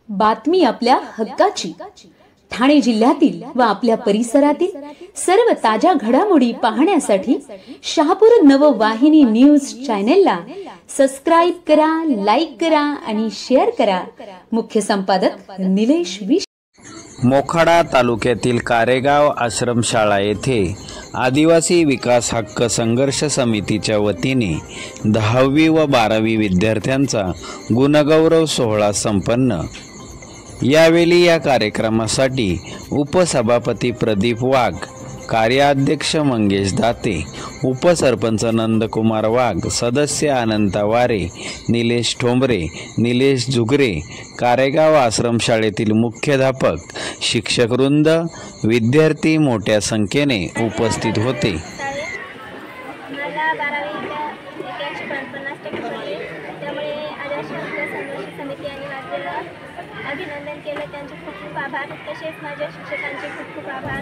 बातमी आपल्या हक्काची। ठाणे जिल्ह्यातील व आपल्या परिसरातील सर्व ताज्या घडामोडी पाहण्यासाठी शहापूर नववाहिनी न्यूज चॅनेलला सबस्क्राइब करा, लाईक करा आणि शेअर करा। मुख्य संपादक निलेश विश। मोखाडा तालुक्यातील कारेगाव आश्रमशाळा येथे आदिवासी विकास हक्क संघर्ष समितीच्या वतीने 10वी व 12वी विद्यार्थ्यांचा गुणगौरव सोहळा संपन्न। यावेळी या कार्यक्रमासाठी उपसभापती प्रदीप वाघ, कार्याध्यक्ष मंगेश दाते, उपसरपंच नंदकुमार वाघ, सदस्य अनंता वारे, निलेश ठोंबरे, निलेश जुगरे, कारेगाव आश्रमशाळेतील मुख्याध्यापक, शिक्षकवृंद, विद्यार्थी मोठ्या संख्येने उपस्थित होते। अभिनंदन केलं, त्यांचे खूप खूप आभार। तसेच माझ्या शिक्षकांचे खूप खूप आभार।